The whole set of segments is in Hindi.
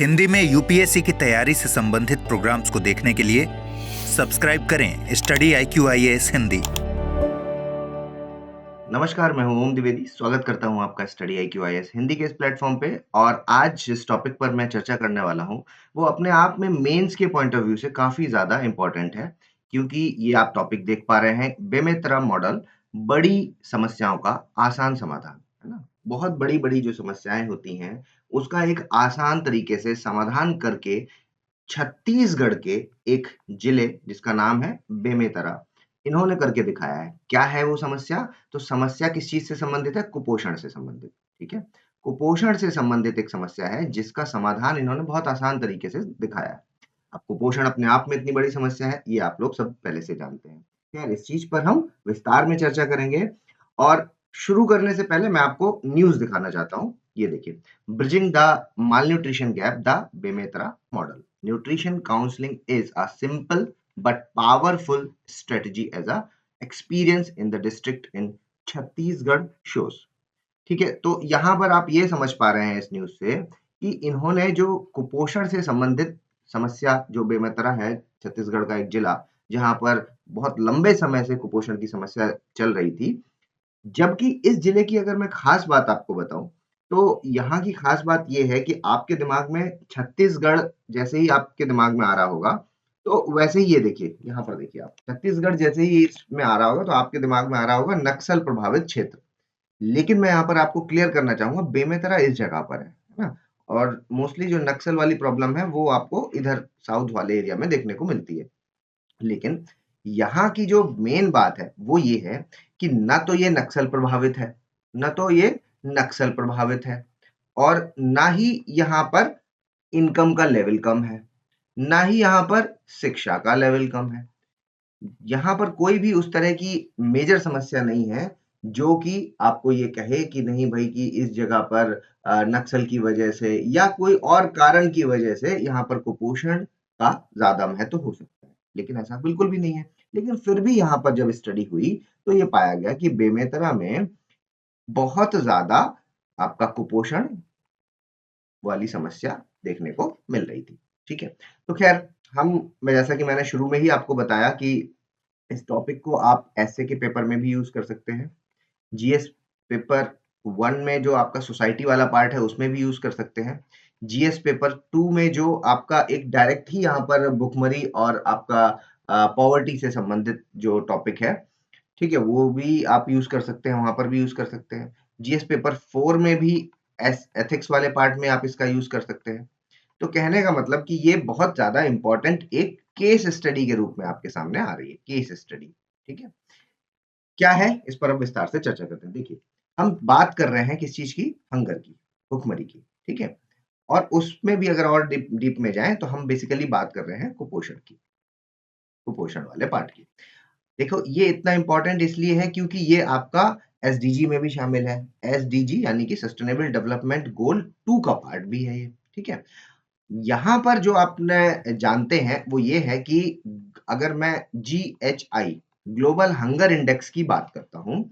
हिंदी में यूपीएससी की तैयारी से संबंधित प्रोग्राम्स को देखने के लिए सब्सक्राइब करें स्टडी IQIAS हिंदी। नमस्कार, मैं हूं ओम द्विवेदी। स्वागत करता हूं आपका स्टडी IQIAS हिंदी के इस प्लेटफॉर्म पे। और आज जिस टॉपिक पर मैं चर्चा करने वाला हूं वो अपने आप में मेंस के पॉइंट ऑफ व्यू से काफी ज्यादा इंपॉर्टेंट है, क्योंकि ये आप टॉपिक देख पा रहे हैं, बेमेतरा मॉडल, बड़ी समस्याओं का आसान समाधान, है ना। बहुत बड़ी बड़ी जो समस्याएं होती हैं उसका एक आसान तरीके से समाधान करके छत्तीसगढ़ के एक जिले जिसका नाम है बेमेतरा, इन्होंने करके दिखाया है। क्या है वो समस्या? तो समस्या किस चीज से संबंधित है? कुपोषण से संबंधित। ठीक है, कुपोषण से संबंधित एक समस्या है जिसका समाधान इन्होंने बहुत आसान तरीके से दिखाया है। अब कुपोषण अपने आप में इतनी बड़ी समस्या है, ये आप लोग सब पहले से जानते हैं। खैर, इस चीज पर हम विस्तार में चर्चा करेंगे। और शुरू करने से पहले मैं आपको न्यूज दिखाना चाहता हूँ। ये देखिए, bridging the malnutrition gap, the Bemetara model, nutrition counseling is a simple but powerful strategy as a experience in the district in Chhattisgarh shows। ठीक है, तो यहाँ पर आप ये समझ पा रहे हैं इस न्यूज से कि इन्होंने जो कुपोषण से संबंधित समस्या, जो बेमेतरा है छत्तीसगढ़ का एक जिला जहां पर बहुत लंबे समय से कुपोषण की समस्या चल रही थी, जबकि इस जिले की अगर मैं खास बात आपको बताऊं तो यहाँ की खास बात यह है कि आपके दिमाग में छत्तीसगढ़ जैसे ही आपके दिमाग में आ रहा होगा, तो वैसे ही ये देखिए, यहाँ पर देखिए, आप छत्तीसगढ़ जैसे ही इसमें आ रहा होगा तो आपके दिमाग में आ रहा होगा नक्सल प्रभावित क्षेत्र। लेकिन मैं यहाँ पर आपको क्लियर करना चाहूंगा, बेमेतरा इस जगह पर है ना। और मोस्टली जो नक्सल वाली प्रॉब्लम है वो आपको इधर साउथ वाले एरिया में देखने को मिलती है। लेकिन यहाँ की जो मेन बात है वो ये है कि ना तो ये नक्सल प्रभावित है, ना तो ये नक्सल प्रभावित है, और ना ही यहाँ पर इनकम का लेवल कम है, ना ही यहाँ पर शिक्षा का लेवल कम है। यहाँ पर कोई भी उस तरह की मेजर समस्या नहीं है जो कि आपको ये कहे कि नहीं भाई कि इस जगह पर नक्सल की वजह से या कोई और कारण की वजह से यहाँ पर कुपोषण का ज्यादा महत्व हो सकता है। लेकिन ऐसा बिल्कुल भी नहीं है। लेकिन फिर भी यहाँ पर जब स्टडी हुई तो ये पाया गया कि बेमेतरा में बहुत ज्यादा आपका कुपोषण वाली समस्या देखने को मिल रही थी। ठीक है, तो खैर, मैं जैसा कि मैंने शुरू में ही आपको बताया कि इस टॉपिक को आप ऐसे के पेपर में भी यूज कर सकते हैं, जीएस पेपर 1 में जो आपका सोसाइटी वाला पार्ट है उसमें भी यूज कर सकते हैं, जीएस पेपर 2 में जो आपका एक डायरेक्ट ही यहाँ पर भुखमरी और आपका पॉवर्टी से संबंधित जो टॉपिक है, ठीक है, वो भी आप यूज कर सकते हैं, वहां पर भी यूज कर सकते हैं। जीएस पेपर 4 में भी एथिक्स वाले पार्ट में आप इसका यूज कर सकते हैं। तो कहने का मतलब कि ये बहुत ज्यादा इंपॉर्टेंट एक केस स्टडी के रूप में आपके सामने आ रही है, केस स्टडी। ठीक है, क्या है इस पर हम विस्तार से चर्चा करते हैं। देखिए, हम बात कर रहे हैं किस चीज की? हंगर की, भुखमरी की। ठीक है, और उसमें भी अगर और डीप डीप में जाएं तो हम बेसिकली बात कर रहे हैं कुपोषण की, कुपोषण वाले पार्ट की। देखो, ये इतना इंपॉर्टेंट इसलिए है क्योंकि ये आपका एसडीजी में भी शामिल है। एसडीजी यानी कि सस्टेनेबल डेवलपमेंट गोल 2 का पार्ट भी है ये। ठीक है, यहाँ पर जो आपने जानते हैं वो ये है कि अगर मैं GHI, ग्लोबल हंगर इंडेक्स की बात करता हूँ,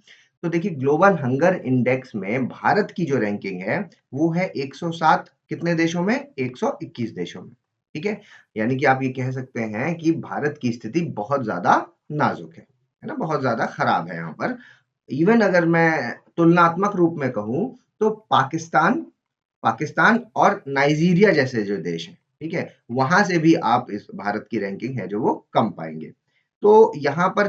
तो देखिए, ग्लोबल हंगर इंडेक्स में भारत की जो रैंकिंग है वो है 107 कितने देशों में? 121 देशों में। ठीक है, यानी कि आप ये कह सकते हैं कि भारत की स्थिति बहुत ज्यादा नाजुक है ना, बहुत ज्यादा खराब है यहाँ पर। इवन अगर मैं तुलनात्मक रूप में कहूँ तो पाकिस्तान पाकिस्तान और नाइजीरिया जैसे जो देश हैं, ठीक है, वहां से भी आप इस भारत की रैंकिंग है जो वो कम पाएंगे। तो यहाँ पर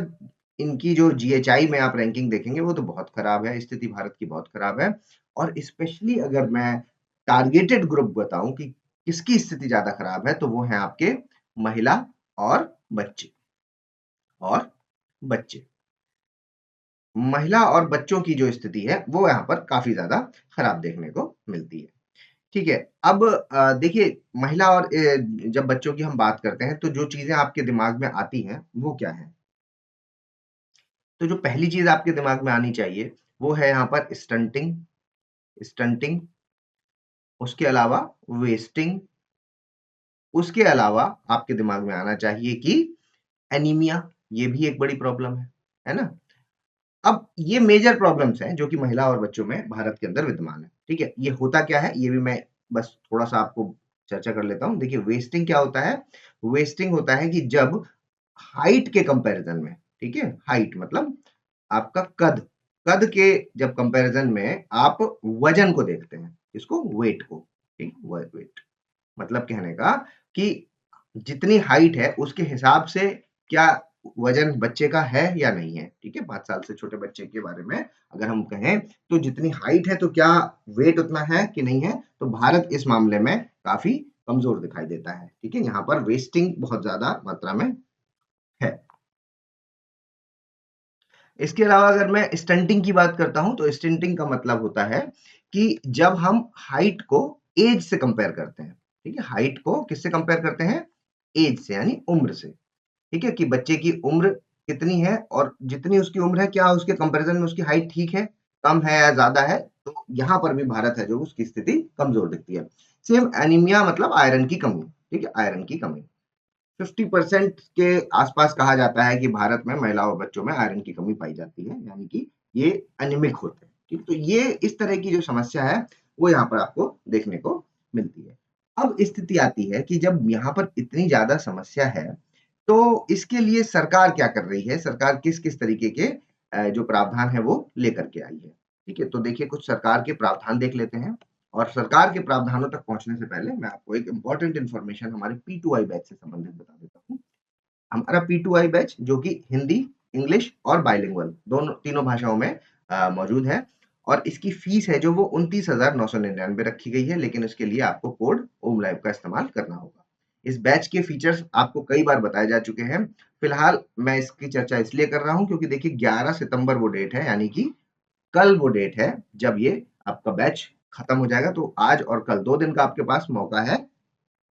इनकी जो जीएचआई में आप रैंकिंग देखेंगे वो तो बहुत खराब है, स्थिति भारत की बहुत खराब है। और स्पेशली अगर मैं टारगेटेड ग्रुप बताऊं कि किसकी स्थिति ज्यादा खराब है, तो वो है आपके महिला और बच्चे, और बच्चे, महिला और बच्चों की जो स्थिति है वो यहाँ पर काफी ज्यादा खराब देखने को मिलती है। ठीक है, अब देखिए, महिला और जब बच्चों की हम बात करते हैं तो जो चीजें आपके दिमाग में आती हैं वो क्या है? तो जो पहली चीज आपके दिमाग में आनी चाहिए वो है यहाँ पर स्टंटिंग, स्टंटिंग, उसके अलावा वेस्टिंग, उसके अलावा आपके दिमाग में आना चाहिए कि एनीमिया, ये भी एक बड़ी प्रॉब्लम है ना। अब ये मेजर प्रॉब्लम्स हैं जो कि महिला और बच्चों में भारत के अंदर विद्यमान है। ठीक है, ये होता क्या है ये भी मैं बस थोड़ा सा आपको चर्चा कर लेता हूँ। देखिए वेस्टिंग क्या होता है? वेस्टिंग होता है कि जब हाइट के कंपैरिजन में, ठीक है? हाइट मतलब आपका कद, कद के जब कंपैरिजन में आप वजन को देखते हैं, किसको? वेट को, ठीक? वेट मतलब कहने का कि जितनी हाइट है उसके हिसाब से क्या वजन बच्चे का है या नहीं है, ठीक है? 5 साल से छोटे बच्चे के बारे में अगर हम कहें तो जितनी हाइट है तो क्या वेट उतना है कि नहीं है? तो भारत इस मामले में काफी कमजोर दिखाई देता है, ठीक है? यहाँ पर वेस्टिंग बहुत ज्यादा मात्रा में है। इसके अलावा अगर मैं स्टंटिंग की बात करता हूं तो स्टंटिंग का मतलब होता है कि जब हम हाइट को एज से कंपेयर करते हैं, ठीक है? हाइट को किससे कंपेयर करते हैं? एज से यानी उम्र से, ठीक है? कि बच्चे की उम्र कितनी है और जितनी उसकी उम्र है क्या उसके कंपैरिजन में उसकी हाइट ठीक है, कम है या ज्यादा है? तो यहाँ पर भी भारत है जो उसकी स्थिति कमजोर दिखती है। सेम एनीमिया मतलब आयरन की कमी, ठीक है? आयरन की कमी 50% के आसपास कहा जाता है कि भारत में महिलाओं और बच्चों में आयरन की कमी पाई जाती है, यानी कि ये एनीमिक होते हैं, ठीक? तो ये इस तरह की जो समस्या है वो यहाँ पर आपको देखने को मिलती है। अब स्थिति आती है कि जब यहाँ पर इतनी ज्यादा समस्या है तो इसके लिए सरकार क्या कर रही है? सरकार किस-किस तरीके के जो प्रावधान है वो लेकर के आई है, ठीक है? तो देखिए कुछ सरकार के प्रावधान देख लेते हैं और सरकार के प्रावधानों तक पहुँचने से पहले मैं आपको एक इम्पोर्टेंट इन्फॉर्मेशन हमारे P2I बैच से संबंधित बता देता हूँ। हमारा P2I बैच जो कि हिंदी, इंग्लिश और बाइलिंगुअल दोनों तीनों भाषाओं में मौजूद है और इसकी फीस है जो वो 29,999 रखी गई है, लेकिन इसके लिए आपको कोड ओम लाइव का इस्तेमाल करना होगा। इस बैच के फीचर्स आपको कई बार बताए जा चुके हैं। फिलहाल मैं इसकी चर्चा इसलिए कर रहा हूँ क्योंकि देखिए 11 सितंबर वो डेट है, यानी कि कल वो डेट है जब ये आपका बैच खत्म हो जाएगा। तो आज और कल 2 दिन का आपके पास मौका है,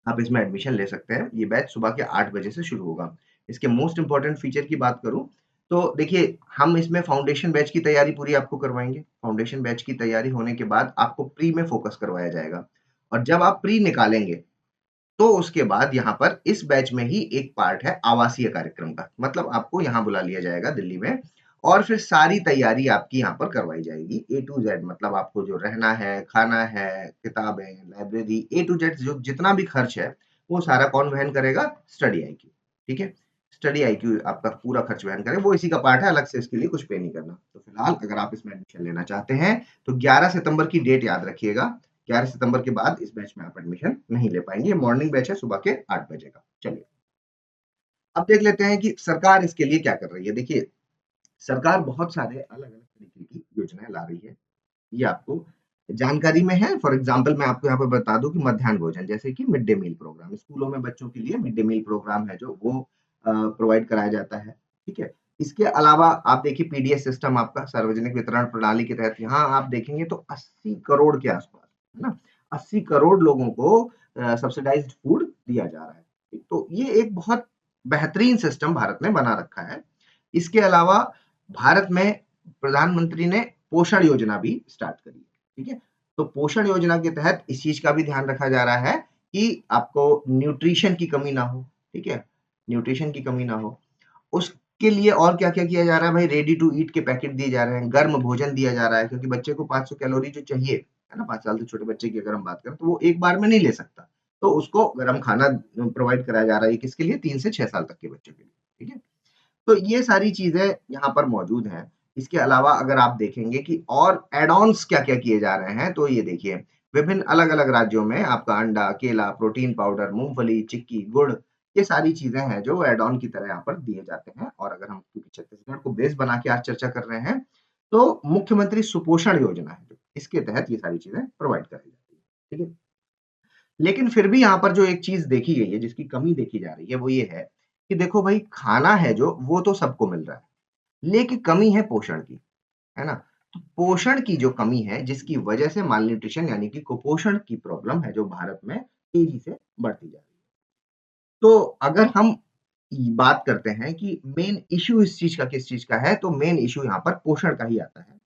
आप इसमें एडमिशन ले सकते हैं। ये बैच सुबह के 8 बजे से शुरू होगा। इसके मोस्ट इम्पोर्टेंट फीचर की बात करूँ तो देखिए हम इसमें फाउंडेशन बैच की तैयारी पूरी आपको करवाएँगे। फाउंडेशन बैच की तैयारी होने के बाद आपको प्री में फोकस करवाया जाएगा और जब आप प्री निकालेंगे तो उसके बाद यहाँ पर इस बैच में ही एक पार्ट है आवासीय कार्यक्रम का। मतलब आपको यहाँ बुला लिया जाएगा दिल्ली में और फिर सारी तैयारी आपकी यहाँ पर करवाई जाएगी ए टू जेड। मतलब आपको जो रहना है, खाना है, किताबें, लाइब्रेरी ए टू जेड जो जितना भी खर्च है वो सारा कौन वहन करेगा? स्टडी आईक्यू, ठीक है? स्टडी आईक्यू आपका पूरा खर्च वहन करेगा, वो इसी का पार्ट है, अलग से इसके लिए कुछ पे नहीं करना। तो फिलहाल अगर आप इसमें एडमिशन लेना चाहते हैं तो 11 सितंबर की डेट याद रखिएगा। 11 सितंबर के बाद इस बैच में आप एडमिशन नहीं ले पाएंगे। मॉर्निंग बैच है सुबह के 8 बजे का। चलिए अब देख लेते हैं कि सरकार इसके लिए क्या कर रही है। देखिए सरकार बहुत सारे अलग अलग तरीके की योजनाएं ला रही है, ये आपको जानकारी में है। फॉर एग्जाम्पल मैं आपको यहाँ पर बता दूं कि मध्याह्न भोजन जैसे कि मिड डे मील प्रोग्राम स्कूलों में बच्चों के लिए मिड डे मील प्रोग्राम है जो वो प्रोवाइड कराया जाता है, ठीक है? इसके अलावा आप देखिए पीडीएस सिस्टम आपका सार्वजनिक वितरण प्रणाली के तहत यहाँ आप देखेंगे तो 80 करोड़ के आसपास, है ना? 80 करोड़ लोगों को सब्सिडाइज्ड फूड दिया जा रहा है। तो ये एक बहुत बेहतरीन सिस्टम भारत ने बना रखा है। इसके अलावा भारत में प्रधानमंत्री ने पोषण योजना भी स्टार्ट करी है, ठीक है? तो पोषण योजना के तहत इस चीज का भी ध्यान रखा जा रहा है कि आपको न्यूट्रिशन की कमी ना हो, ठीक है? न्यूट्रिशन की कमी ना हो। उसके लिए और क्या-क्या किया जा रहा है भाई? रेडी टू ईट के पैकेट दिए जा रहे हैं, गर्म भोजन दिया जा रहा है क्योंकि बच्चे को 500 कैलोरी जो चाहिए, है ना? 5 साल से छोटे बच्चे की अगर हम बात करें तो वो एक बार में नहीं ले सकता। तो उसको गरम खाना प्रोवाइड कराया जा रहा है, किसके लिए? 3 से 6 साल तक के बच्चों के लिए, ठीक है? तो ये सारी चीजें यहाँ पर मौजूद हैं। इसके अलावा अगर आप देखेंगे कि और एड ऑन्स क्या-क्या किए जा रहे हैं, तो ये देखिए विभिन्न अलग-अलग राज्यों में आपका अंडा, केला, प्रोटीन पाउडर, मूंगफली, चिक्की, गुड़, ये सारी चीजें हैं जो एड ऑन की तरह यहाँ पर दिए जाते हैं। और अगर हम क्योंकि छत्तीसगढ़ को बेस बना के आज चर्चा कर रहे हैं, तो मुख्यमंत्री सुपोषण योजना है जो, इसके तहत ये सारी चीजें प्रोवाइड कराई जाती है, ठीक है? लेकिन फिर भी यहाँ पर जो एक चीज देखी गई है, जिसकी कमी देखी जा रही है, वो ये है कि देखो भाई खाना है जो वो तो सबको मिल रहा है, लेकिन कमी है पोषण की, है ना? तो पोषण की जो कमी है जिसकी वजह से मालन्यूट्रिशन यानी कि कुपोषण की प्रॉब्लम है जो भारत में तेजी से बढ़ती जा रही है। तो अगर हम बात करते हैं कि मेन इश्यू इस चीज का किस चीज का है, तो मेन इश्यू यहाँ पर पोषण का ही आता है।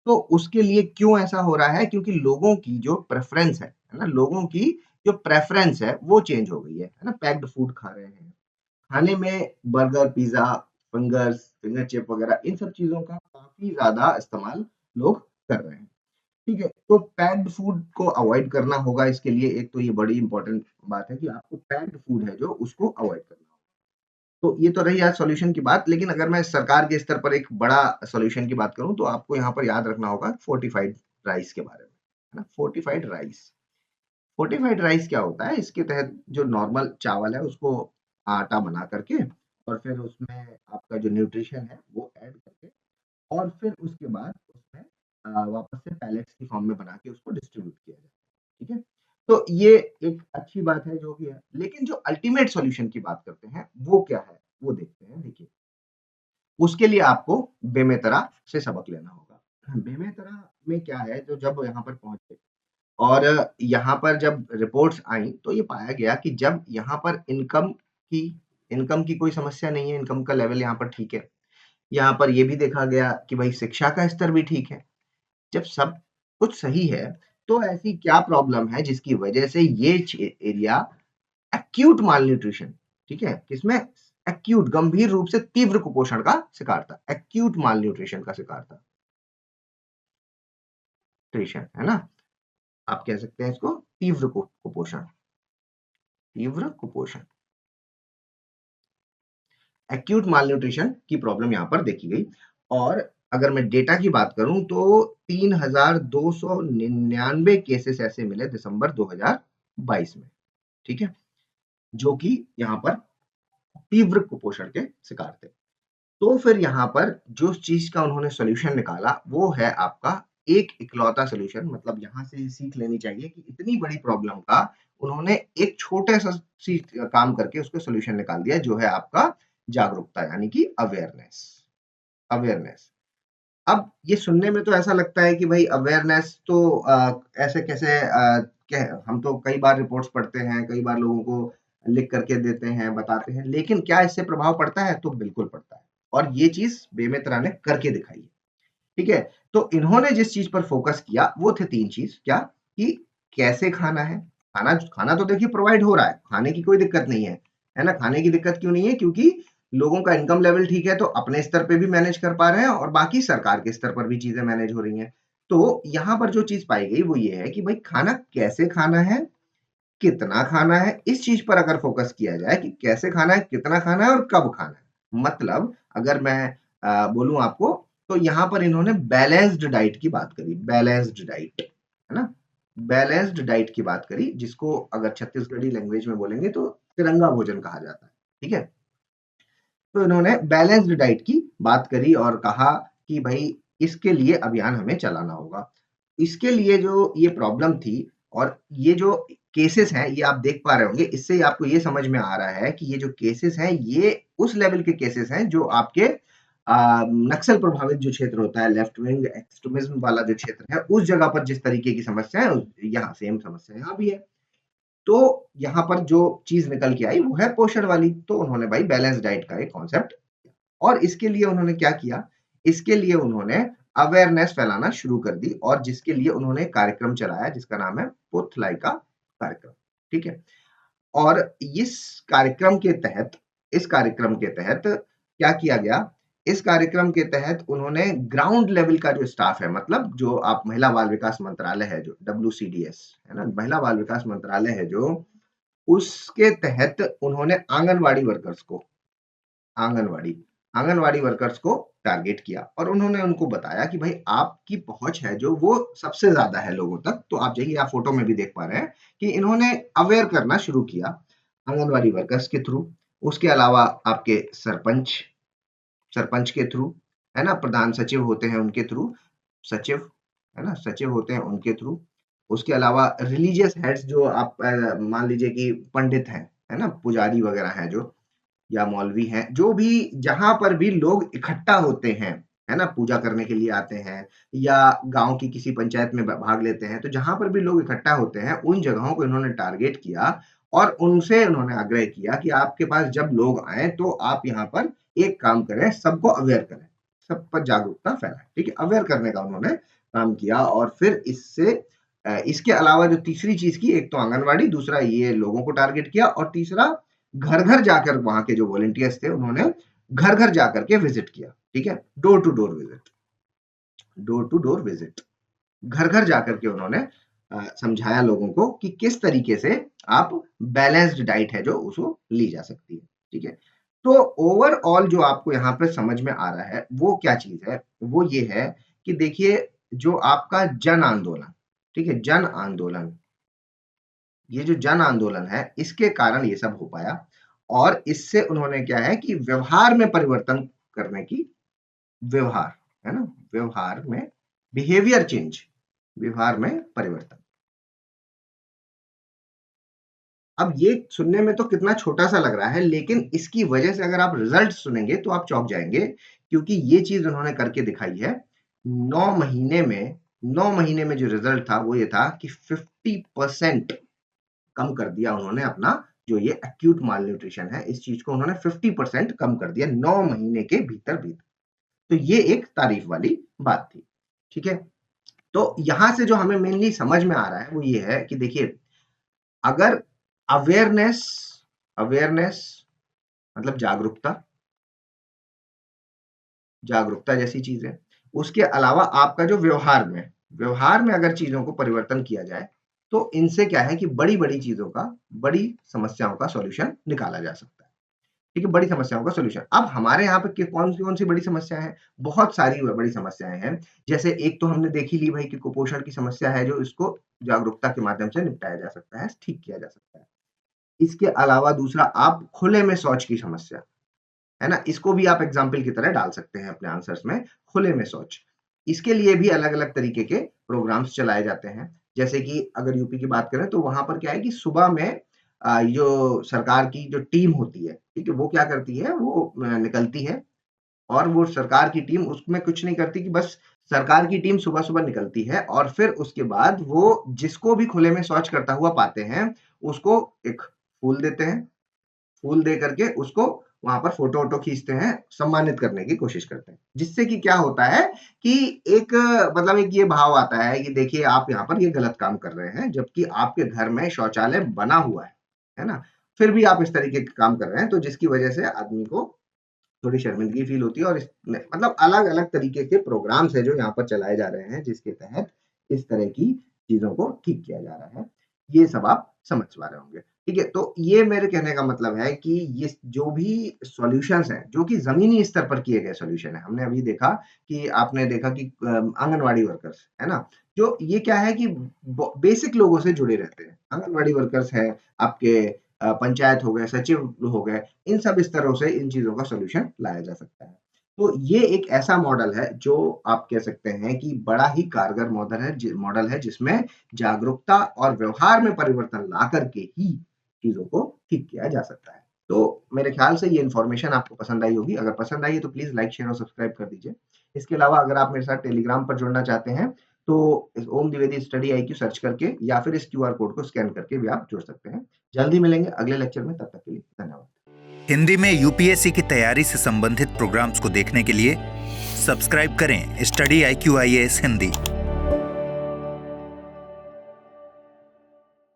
तो उसके लिए क्यों ऐसा हो रहा है? क्योंकि लोगों की जो प्रेफ़रेंस है ना? लोगों की जो प्रेफ़रेंस है वो चेंज हो गई है ना? पैक्ड फूड खा रहे हैं। खाने में बर्गर, पिज़्ज़ा, फिंगर चिप वगैरह इन सब चीज़ों का काफ़ी ज़्यादा इस्तेमाल लोग कर रहे हैं, ठीक है? तो पैक्ड फूड को अवॉइड करना होगा। इसके लिए एक तो ये बड़ी इंपॉर्टेंट बात है कि आपको पैक्ड फूड है जो उसको अवॉइड करना होगा। तो ये तो रही आज सॉल्यूशन की बात, लेकिन अगर मैं सरकार के स्तर पर एक बड़ा सॉल्यूशन की बात करूं तो आपको यहाँ पर याद रखना होगा फोर्टिफाइड राइस के बारे में, है ना। फोर्टिफाइड राइस, फोर्टिफाइड राइस क्या होता है? इसके तहत जो नॉर्मल चावल है उसको आटा बना करके और फिर उसमें आपका जो न्यूट्रिशन है वो ऐड करके और फिर उसके बाद उसमें वापस से पैलेट्स की फॉर्म में बना के उसको डिस्ट्रीब्यूट किया जाए। ठीक है, तो ये एक अच्छी बात है जो भी है, लेकिन जो अल्टीमेट सॉल्यूशन की बात करते हैं वो क्या है वो देखते हैं। देखिए, उसके लिए आपको बेमेतरा से सबक लेना होगा। बेमेतरा में क्या है, जो जब यहाँ पर पहुंचे और यहाँ पर जब रिपोर्ट्स आई तो ये पाया गया कि जब यहाँ पर इनकम की कोई समस्या नहीं है, इनकम का लेवल यहाँ पर ठीक है। यहाँ पर ये भी देखा गया कि भाई शिक्षा का स्तर भी ठीक है। जब सब कुछ सही है तो ऐसी क्या प्रॉब्लम है जिसकी वजह से ये एरिया एक्यूट मालन्यूट्रिशन, ठीक है, किसमें एक्यूट गंभीर रूप से तीव्र कुपोषण का शिकार था, एक्यूट मालन्यूट्रिशन का शिकार था, न्यूट्रिशन, है ना। आप कह सकते हैं इसको तीव्र कुपोषण, तीव्र कुपोषण, एक्यूट मालन्यूट्रिशन की प्रॉब्लम यहाँ पर देखी गई। और अगर मैं डेटा की बात करूं तो 3,299 केसेस ऐसे मिले दिसंबर 2022 में, ठीक है, जो कि यहाँ पर तीव्र कुपोषण के शिकार थे। तो फिर यहाँ पर जो चीज का उन्होंने सॉल्यूशन निकाला वो है आपका एक इकलौता सॉल्यूशन। मतलब यहाँ से सीख लेनी चाहिए कि इतनी बड़ी प्रॉब्लम का उन्होंने एक छोटे सा काम करके उसका सॉल्यूशन निकाल दिया, जो है आपका जागरूकता, यानी कि अवेयरनेस। अवेयरनेस, अब ये सुनने में तो ऐसा लगता है कि भाई अवेयरनेस तो ऐसे कैसे, हम तो कई बार रिपोर्ट्स पढ़ते हैं, कई बार लोगों को लिख करके देते हैं, बताते हैं, लेकिन क्या इससे प्रभाव पड़ता है? तो बिल्कुल पड़ता है, और ये चीज बेमेतरा ने करके दिखाई है। ठीक है, तो इन्होंने जिस चीज पर फोकस किया वो थे तीन चीज। क्या? कि कैसे खाना है, खाना खाना तो देखिए प्रोवाइड हो रहा है, खाने की कोई दिक्कत नहीं है ना। खाने की दिक्कत क्यों नहीं है? क्योंकि लोगों का इनकम लेवल ठीक है, तो अपने स्तर पे भी मैनेज कर पा रहे हैं और बाकी सरकार के स्तर पर भी चीजें मैनेज हो रही हैं। तो यहाँ पर जो चीज पाई गई वो ये है कि भाई खाना कैसे खाना है, कितना खाना है, इस चीज पर अगर फोकस किया जाए कि कैसे खाना है, कितना खाना है और कब खाना है। मतलब अगर मैं बोलूं आपको, तो यहाँ पर इन्होंने बैलेंस्ड डाइट की बात करी, बैलेंस्ड डाइट, है ना, बैलेंस्ड डाइट की बात करी, जिसको अगर छत्तीसगढ़ी लैंग्वेज में बोलेंगे तो तिरंगा भोजन कहा जाता है। ठीक है, तो इन्होंने बैलेंस्ड डाइट की बात करी और कहा कि भाई इसके लिए अभियान हमें चलाना होगा। इसके लिए जो ये प्रॉब्लम थी और ये जो केसेस हैं, ये आप देख पा रहे होंगे, इससे आपको ये समझ में आ रहा है कि ये जो केसेस हैं ये उस लेवल के केसेस हैं जो आपके नक्सल प्रभावित जो क्षेत्र होता है, लेफ्ट विंग एक्सट्रीमिज्म वाला जो क्षेत्र है, उस जगह पर जिस तरीके की समस्या है, यहाँ सेम समस्या यहाँ भी है। तो यहाँ पर जो चीज निकल के आई वो है पोषण वाली। तो उन्होंने भाई बैलेंस डाइट का एक कॉन्सेप्ट, और इसके लिए उन्होंने क्या किया, इसके लिए उन्होंने अवेयरनेस फैलाना शुरू कर दी, और जिसके लिए उन्होंने कार्यक्रम चलाया जिसका नाम है पुथलाई का कार्यक्रम। ठीक है, और इस कार्यक्रम के तहत क्या किया गया? इस कार्यक्रम के तहत उन्होंने ग्राउंड लेवल का जो स्टाफ है, मतलब जो आप महिला बाल विकास मंत्रालय है, जो WCDS है ना, महिला बाल विकास मंत्रालय है जो, उसके तहत उन्होंने आंगनवाड़ी आंगनवाड़ी वर्कर्स को टारगेट किया और उन्होंने उनको बताया कि भाई आपकी पहुंच है जो वो सबसे ज्यादा है लोगों तक। तो आप जाइए, आप फोटो में भी देख पा रहे हैं कि इन्होंने अवेयर करना शुरू किया आंगनवाड़ी वर्कर्स के थ्रू। उसके अलावा आपके सरपंच के थ्रू, है ना, प्रधान सचिव होते हैं उनके थ्रू, सचिव, है ना, सचिव होते हैं उनके थ्रू। उसके अलावा रिलीजियस हेड्स, जो आप मान लीजिए कि पंडित हैं, है ना, पुजारी वगैरह हैं जो, या मौलवी हैं, जो भी जहां पर भी लोग इकट्ठा होते हैं, है ना, पूजा करने के लिए आते हैं या गांव की किसी पंचायत में भाग लेते हैं, तो जहां पर भी लोग इकट्ठा होते हैं उन जगहों को इन्होंने टारगेट किया और उनसे उन्होंने आग्रह किया कि आपके पास जब लोग आए तो आप यहाँ पर एक काम करें, सबको अवेयर करें, सब पर जागरूकता फैलाएं। ठीक है, अवेयर करने का उन्होंने काम किया। और फिर इसके अलावा जो तीसरी चीज की, एक तो आंगनवाड़ी, दूसरा ये लोगों को टारगेट किया, और तीसरा घर घर जाकर वहां के जो वॉलंटियर्स थे उन्होंने घर घर जाकर के विजिट किया। ठीक है, door to door visit, door to door visit. घर-घर जाकर के उन्होंने समझाया लोगों को कि किस तरीके से आप बैलेंस्ड डाइट है जो उसको ली जा सकती है, ठीक है? तो ओवरऑल जो आपको यहाँ पे समझ में आ रहा है, वो क्या चीज़ है? वो ये है कि देखिए जो आपका जन आंदोलन, ठीक है? जन आंदोलन, ये जो जन आंदोलन है, इसके कारण ये सब हो पाया और इससे उन्होंने क्या है कि व्यवहार में परिवर्तन करने की व्यवहार, है ना? व्यवहार में बिहेवियर चेंज, व्यवहार में परिवर्तन। अब ये सुनने में तो कितना छोटा-सा लग रहा है, लेकिन इसकी वजह से अगर आप रिज़ल्ट सुनेंगे तो आप चौंक जाएँगे, क्योंकि ये चीज़ उन्होंने करके दिखाई है। 9 महीने में जो रिज़ल्ट था, वो ये था कि 50% कम कर दिया उन्होंने अपना जो ये एक्यूट मालन्यूट्रिशन है, इस चीज़ को उन्होंने 50% कम कर दिया 9 महीने के भीतर-भीतर। तो ये एक तारीफ़ वाली बात थी, ठीक है? तो यहाँ से जो हमें मेनली समझ में आ रहा है, वो ये है कि देखिए, अगर अवेयरनेस अवेयरनेस मतलब जागरूकता, जागरूकता जैसी चीज़ है। उसके अलावा आपका जो व्यवहार में अगर चीज़ों को परिवर्तन किया जाए, तो इनसे क्या है कि बड़ी-बड़ी चीज़ों का, बड़ी समस्याओं का सॉल्यूशन निकाला जा सकता है। ठीक है, बड़ी समस्याओं का सॉल्यूशन। अब हमारे यहाँ पे कौन-सी बड़ी समस्या है? बहुत सारी बड़ी समस्याएँ हैं। जैसे एक तो हमने देख ही ली भाई कि कुपोषण की समस्या है जो इसको जागरूकता के माध्यम से निपटाया जा सकता है, ठीक किया जा सकता है। इसके अलावा दूसरा आप खुले में शौच की समस्या, है ना? इसको भी आप एग्ज़ाम्पल की तरह डाल सकते हैं अपने आंसर्स में, खुले में शौच। इसके लिए भी अलग-अलग तरीके के प्रोग्राम्स चलाए जाते हैं। जैसे कि अगर यूपी की बात करें तो वहाँ पर क्या है कि सुबह में जो सरकार की जो टीम होती है, ठीक है? वो क्या करती है, वो निकलती है और वो सरकार की टीम उसमें कुछ नहीं करती कि बस सरकार की टीम सुबह-सुबह निकलती है और फिर उसके बाद वो जिसको भी खुले में शौच करता हुआ पाते हैं, उसको एक फूल देते हैं। फूल दे करके उसको वहाँ पर फ़ोटो-वोटो खींचते हैं, सम्मानित करने की कोशिश करते हैं। जिससे कि क्या होता है कि एक मतलब एक ये भाव आता है कि देखिए आप यहाँ पर ये गलत काम कर रहे हैं, जबकि आपके घर में शौचालय बना हुआ है ना? फिर भी आप इस तरीके के काम कर रहे हैं, तो जिसकी वजह से आदमी को थोड़ी शर्मिंदगी फ़ील होती है और इसमें मतलब अलग-अलग तरीके के प्रोग्राम्स हैं जो यहाँ पर चलाए जा रहे हैं, जिसके तहत इस तरह की चीज़ों को ठीक किया जा रहा है। ये सब आप समझ पा रहे होंगे। ठीक है, तो ये मेरे कहने का मतलब है कि ये जो भी सॉल्यूशंस हैं, जो कि ज़मीनी स्तर पर किए गए सॉल्यूशन हैं। हमने अभी देखा कि आपने देखा कि आंगनवाड़ी वर्कर्स, है ना? जो ये क्या है कि ब बेसिक लोगों से जुड़े रहते हैं। आंगनवाड़ी वर्कर्स हैं, आपके पंचायत हो गए, सचिव हो गए, इन सब स्तरों से इन चीज़ों का सॉल्यूशन लाया जा सकता है। तो ये एक ऐसा मॉडल है जो आप कह सकते हैं कि बड़ा ही कारगर मॉडल है जिसमें जागरूकता और व्यवहार में परिवर्तन ला करके ही चीज़ों को ठीक किया जा सकता है। तो मेरे ख्याल से ये इन्फॉर्मेशन आपको पसंद आई होगी। अगर पसंद आई है तो प्लीज़ लाइक, शेयर और सब्सक्राइब कर दीजिए। इसके अलावा अगर आप मेरे साथ टेलीग्राम पर जुड़ना चाहते हैं तो इस ओम द्विवेदी स्टडी आईक्यू सर्च करके या फिर इस क्यूआर कोड को स्कैन करके भी आप जुड़ सकते हैं। जल्दी मिलेंगे अगले लेक्चर में, तब तक के लिए धन्यवाद। हिंदी में यूपीएससी की तैयारी से संबंधित प्रोग्राम्स को देखने के लिए सब्सक्राइब करें स्टडी IQ IAS हिंदी।